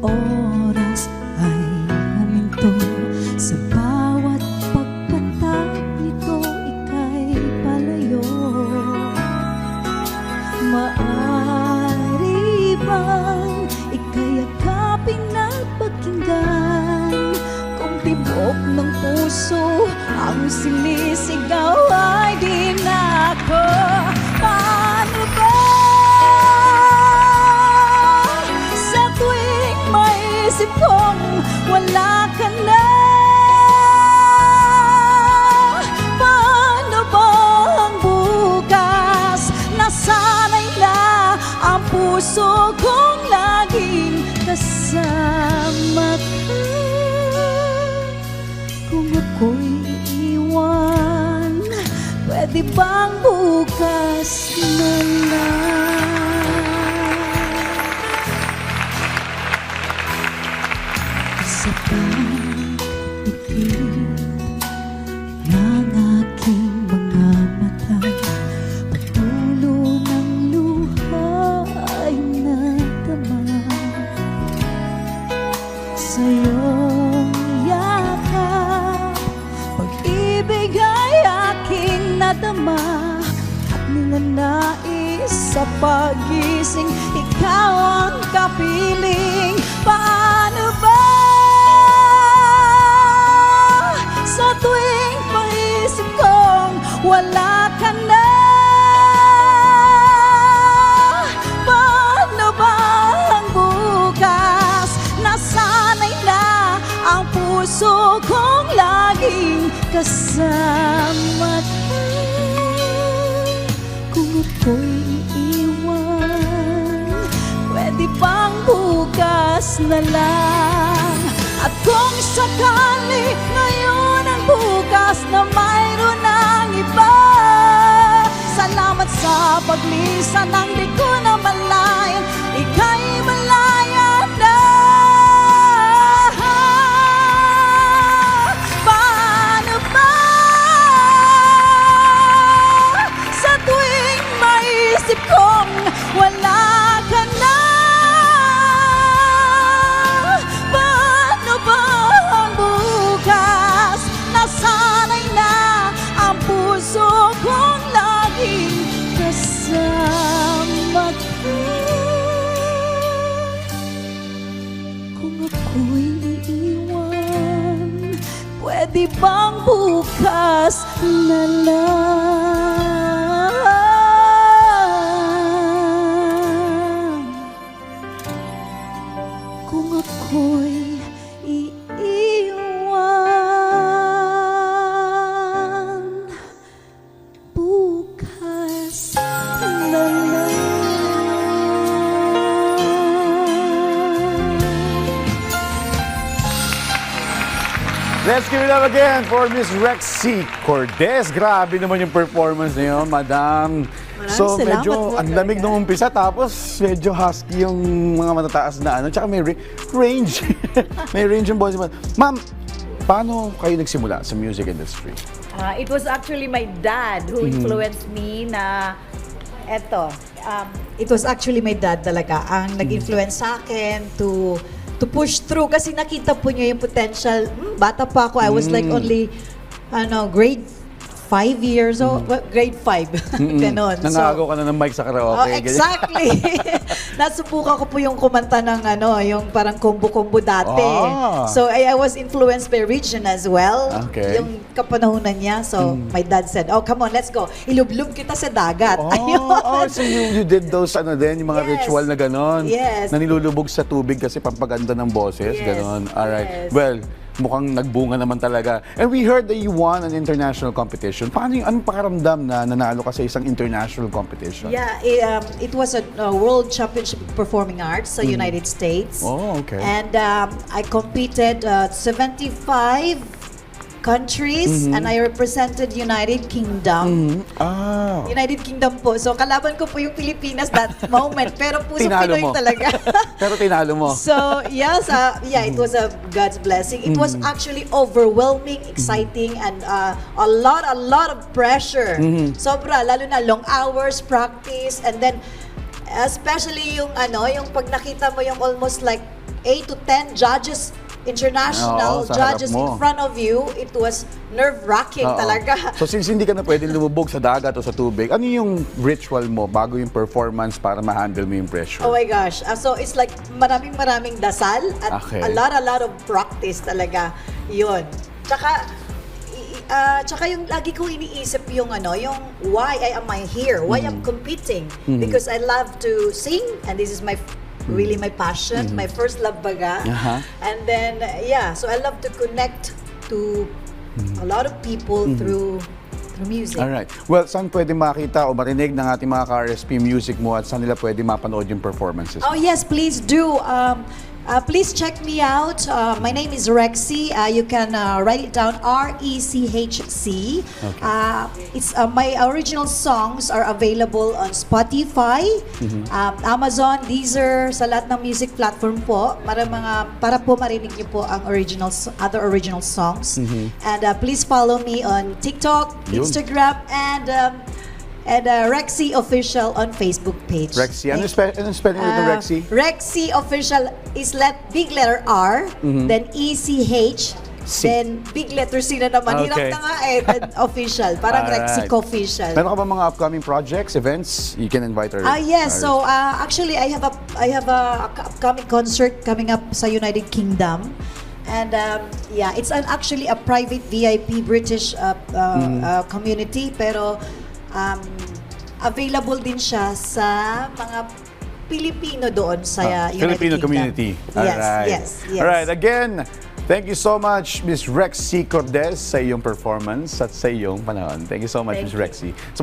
oras ay huminto. Sa bawat pagpatak nito, ika'y palayo. Maaari bang ika'y yakapin at pakinggan? Kung tibok ng puso ang sinisigaw ay di na ako. Paano ba sa tuwing maisip kong wala ka na? Paano ba ang bukas? Nasanay na ang puso kong laging kasama ka. Kung ako'y iiwan, pwede bang bukas na lang? Sa pagpipit ng aking mga mata, patulo ng luha ay nadama. Sa iyong yakap, pag-ibig ay aking nadama, at ninanais sa pagising, ikaw ang kapiling. Paano ba sa tuwing paisip kong wala ka na? Paano ba ang bukas? Nasanay na ang puso kong laging kasama ka. Kung ako'y iiwan, pwede bang bukas na lang? At kung sakali ngayon ang bukas na mayroon ng iba, salamat sa paglisan ng di ko na malayan, ika'y malaya na. Paano ba sa tuwing maisip kong wala ka na? Paano ba ang bukas? Nasanay na ang puso kong laging kasama ka. Kung ako'y iiwan, pwede bang bukas na lang? Kung ako'y iiwan, bukas na lang. Let's give it up again for Miss Rexy Cordes. Grabe naman yung performance niyo, madam. So salamat medyo po ang lamig talaga. nung umpisa, tapos medyo husky yung mga matataas na ano. Tsaka may range. May range yung boses mo. Ma'am, paano kayo nagsimula sa music industry? It was actually my dad who influenced me na eto. It was actually my dad talaga ang nag-influence sa akin to push through kasi nakita po niya yung potential. Bata pa ako, I was like only grade 5 years old, grade 5. Ganon. Nangagaw ka na ng mic sa karaoke. Oh, exactly. Nasubukan ko po yung kumanta ng yung parang combo-combo dati. Ah. So I was influenced by Regine as well. Okay. Yung kapanahunan niya. So my dad said, "Oh, come on, let's go. Ilublog kita sa dagat." Ayun. So you did those yung mga Yes. ritual na ganon? Yes. Na nilulubog sa tubig kasi pampaganda ng boses, Yes. ganon. Alright. Yes. Well, mukhang nagbunga naman talaga. And we heard that you won an international competition. Paano anong pakaramdam na nanalo ka sa isang international competition? Yeah, it was a World Championship of Performing Arts sa United States. Oh, okay. And I competed 75 countries and I represented United Kingdom. Ah. United Kingdom po. So kalaban ko po yung Pilipinas that moment. Pero puso Tinalo Pinoy mo. talaga. Pero tinalo mo. So yes, it was a God's blessing. It was actually overwhelming, exciting, and a lot of pressure. Sobra, lalo na long hours, practice, and then Especially yung yung pag nakita mo yung almost like 8 to 10 judges, international Oo, sa harap judges mo. in front of you, it was nerve-wracking Oo. talaga. So since hindi ka na pwedeng lumubog sa dagat o sa tubig, ano yung ritual mo bago yung performance para ma-handle mo yung pressure? Oh my gosh. So it's like maraming dasal at Okay. a lot of practice talaga. Yun. Tsaka yung lagi ko iniisip yung yung why am I here? Why I'm competing? Because I love to sing and this is my really my passion, my first love baga. And then so I love to connect to a lot of people through music. Alright. Well, saan pwede makita o marinig ng ating mga ka-RSP music mo at saan nila pwede mapanood yung performances? Oh yes, please do. Please check me out. My name is Rexy. You can write it down, RECHC. It's my original songs are available on Spotify, Amazon, Deezer, sa lahat ng music platform po. Para po marinig niyo po ang other original songs. And please follow me on TikTok, Yun. Instagram, and Rexy Official on Facebook page. Rexy. Anong spelling nito, Rexy? Rexy Official is big letter R, then ECH, C. then big letter C na naman. Hirap Okay. na nga then official. Parang Alright. Rexy Official. Meron ka ba mga upcoming projects, events? You can invite her. Yes. So actually, I have a upcoming concert coming up sa United Kingdom. And it's actually a private VIP British community, pero available din siya sa mga Pilipino doon sa United Filipino Kingdom. community. Yes. Alright, again, thank you so much, Miss Rexy Cordes, sa iyong performance at sa iyong panahon. Thank you so much, Thank Miss you. Rexy.